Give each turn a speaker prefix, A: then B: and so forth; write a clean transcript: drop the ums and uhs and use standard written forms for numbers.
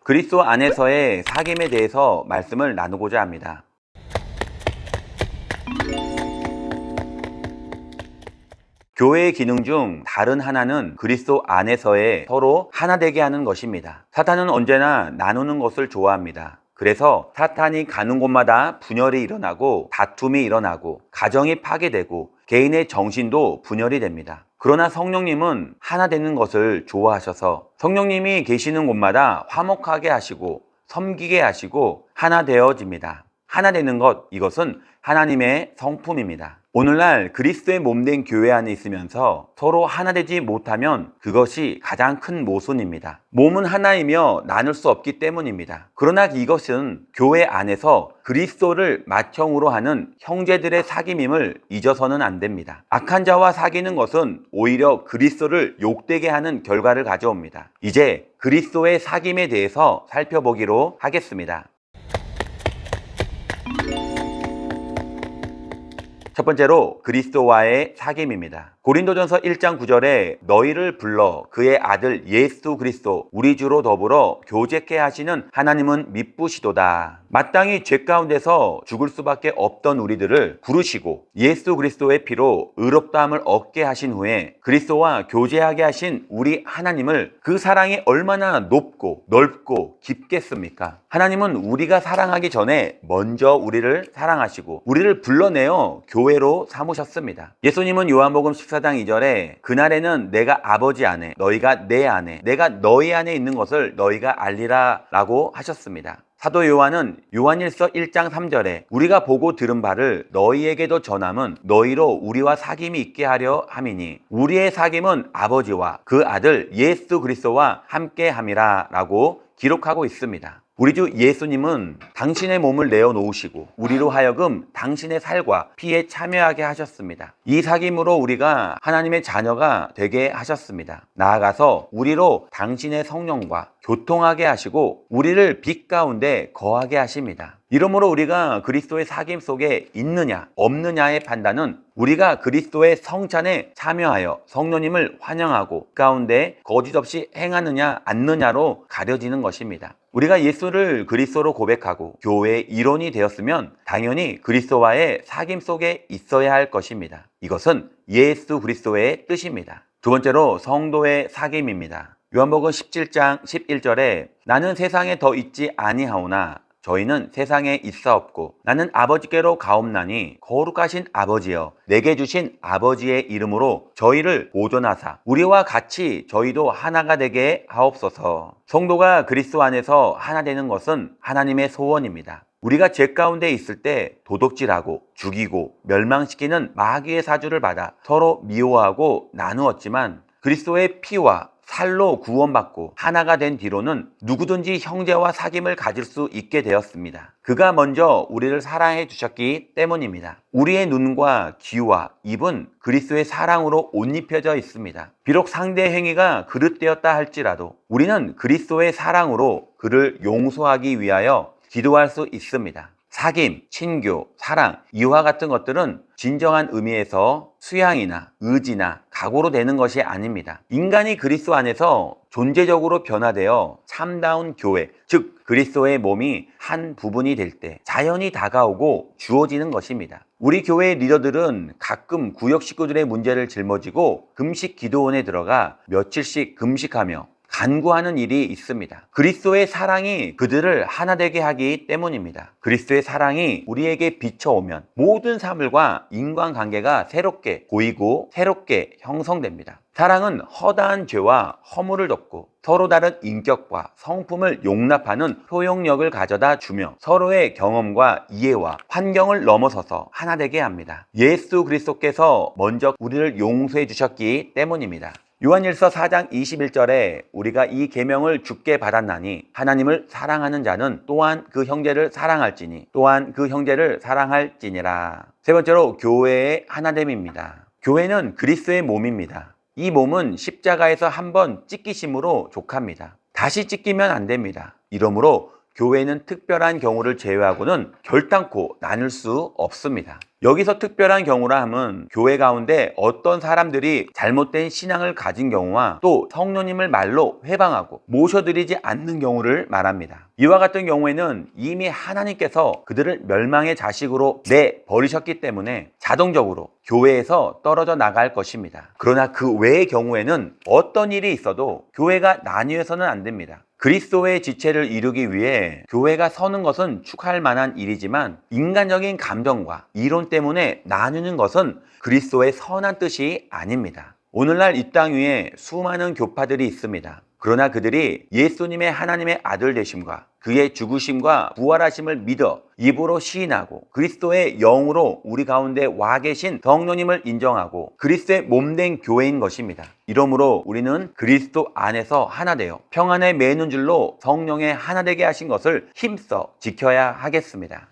A: 그리스도 안에서의 사귐에 대해서 말씀을 나누고자 합니다. 교회의 기능 중 다른 하나는 그리스도 안에서의 서로 하나 되게 하는 것입니다. 사탄은 언제나 나누는 것을 좋아합니다. 그래서 사탄이 가는 곳마다 분열이 일어나고 다툼이 일어나고 가정이 파괴되고 개인의 정신도 분열이 됩니다. 그러나 성령님은 하나 되는 것을 좋아하셔서 성령님이 계시는 곳마다 화목하게 하시고 섬기게 하시고 하나 되어집니다. 하나 되는 것, 이것은 하나님의 성품입니다. 오늘날 그리스도의 몸된 교회 안에 있으면서 서로 하나 되지 못하면 그것이 가장 큰 모순입니다. 몸은 하나이며 나눌 수 없기 때문입니다. 그러나 이것은 교회 안에서 그리스도를 맏형으로 하는 형제들의 사귐임을 잊어서는 안 됩니다. 악한 자와 사귀는 것은 오히려 그리스도를 욕되게 하는 결과를 가져옵니다. 이제 그리스도의 사귐에 대해서 살펴보기로 하겠습니다. 첫 번째로 그리스도와의 사귐입니다. 고린도전서 1장 9절에 너희를 불러 그의 아들 예수 그리스도 우리 주로 더불어 교제케 하시는 하나님은 미쁘시도다. 마땅히 죄 가운데서 죽을 수밖에 없던 우리들을 부르시고 예수 그리스도의 피로 의롭다함을 얻게 하신 후에 그리스도와 교제하게 하신 우리 하나님을, 그 사랑이 얼마나 높고 넓고 깊겠습니까? 하나님은 우리가 사랑하기 전에 먼저 우리를 사랑하시고 우리를 불러내어 교회로 삼으셨습니다. 예수님은 요한복음 14장 2절에 그날에는 내가 아버지 안에 너희가 내 안에 내가 너희 안에 있는 것을 너희가 알리라 라고 하셨습니다. 사도 요한은 요한일서 1장 3절에 우리가 보고 들은 바를 너희에게도 전함은 너희로 우리와 사귐이 있게 하려 함이니 우리의 사귐은 아버지와 그 아들 예수 그리스도와 함께 함이라 라고 기록하고 있습니다. 우리 주 예수님은 당신의 몸을 내어놓으시고 우리로 하여금 당신의 살과 피에 참여하게 하셨습니다. 이 사귐으로 우리가 하나님의 자녀가 되게 하셨습니다. 나아가서 우리로 당신의 성령과 교통하게 하시고 우리를 빛 가운데 거하게 하십니다. 이러므로 우리가 그리스도의 사귐 속에 있느냐 없느냐의 판단은 우리가 그리스도의 성찬에 참여하여 성령님을 환영하고 가운데 거짓 없이 행하느냐 않느냐로 가려지는 것입니다. 우리가 예수를 그리스도로 고백하고 교회의 일원이 되었으면 당연히 그리스도와의 사귐 속에 있어야 할 것입니다. 이것은 예수 그리스도의 뜻입니다. 두 번째로 성도의 사귐입니다. 요한복음 17장 11절에 나는 세상에 더 있지 아니하오나 저희는 세상에 있사옵고 나는 아버지께로 가옵나니 거룩하신 아버지여 내게 주신 아버지의 이름으로 저희를 보존하사 우리와 같이 저희도 하나가 되게 하옵소서. 성도가 그리스도 안에서 하나 되는 것은 하나님의 소원입니다. 우리가 죄 가운데 있을 때 도둑질하고 죽이고 멸망시키는 마귀의 사주를 받아 서로 미워하고 나누었지만 그리스도의 피와 살로 구원받고 하나가 된 뒤로는 누구든지 형제와 사귐을 가질 수 있게 되었습니다. 그가 먼저 우리를 사랑해 주셨기 때문입니다. 우리의 눈과 귀와 입은 그리스도의 사랑으로 옷 입혀져 있습니다. 비록 상대의 행위가 그릇되었다 할지라도 우리는 그리스도의 사랑으로 그를 용서하기 위하여 기도할 수 있습니다. 사귐, 친교, 사랑, 이와 같은 것들은 진정한 의미에서 수양이나 의지나 각오로 되는 것이 아닙니다. 인간이 그리스도 안에서 존재적으로 변화되어 참다운 교회, 즉 그리스도의 몸이 한 부분이 될 때 자연히 다가오고 주어지는 것입니다. 우리 교회의 리더들은 가끔 구역 식구들의 문제를 짊어지고 금식 기도원에 들어가 며칠씩 금식하며 간구하는 일이 있습니다. 그리스도의 사랑이 그들을 하나 되게 하기 때문입니다. 그리스도의 사랑이 우리에게 비춰오면 모든 사물과 인간관계가 새롭게 보이고 새롭게 형성됩니다. 사랑은 허다한 죄와 허물을 덮고 서로 다른 인격과 성품을 용납하는 효용력을 가져다 주며 서로의 경험과 이해와 환경을 넘어서서 하나 되게 합니다. 예수 그리스도께서 먼저 우리를 용서해 주셨기 때문입니다. 요한일서 4장 21절에 우리가 이 계명을 주께 받았나니 하나님을 사랑하는 자는 또한 그 형제를 사랑할지니 또한 그 형제를 사랑할지니라. 세 번째로 교회의 하나됨입니다. 교회는 그리스도의 몸입니다. 이 몸은 십자가에서 한번 찢기심으로 족합니다. 다시 찢기면 안 됩니다. 이러므로 교회는 특별한 경우를 제외하고는 결단코 나눌 수 없습니다. 여기서 특별한 경우라 함은 교회 가운데 어떤 사람들이 잘못된 신앙을 가진 경우와 또 성령님을 말로 회방하고 모셔드리지 않는 경우를 말합니다. 이와 같은 경우에는 이미 하나님께서 그들을 멸망의 자식으로 내버리셨기 때문에 자동적으로 교회에서 떨어져 나갈 것입니다. 그러나 그 외의 경우에는 어떤 일이 있어도 교회가 나뉘어서는 안 됩니다. 그리스도의 지체를 이루기 위해 교회가 서는 것은 축하할 만한 일이지만 인간적인 감정과 이론 때문에 나누는 것은 그리스도의 선한 뜻이 아닙니다. 오늘날 이 땅 위에 수많은 교파들이 있습니다. 그러나 그들이 예수님의 하나님의 아들 되심과 그의 죽으심과 부활하심을 믿어 입으로 시인하고 그리스도의 영으로 우리 가운데 와 계신 성령님을 인정하고 그리스도의 몸된 교회인 것입니다. 이러므로 우리는 그리스도 안에서 하나 되어 평안에 매는 줄로 성령의 하나 되게 하신 것을 힘써 지켜야 하겠습니다.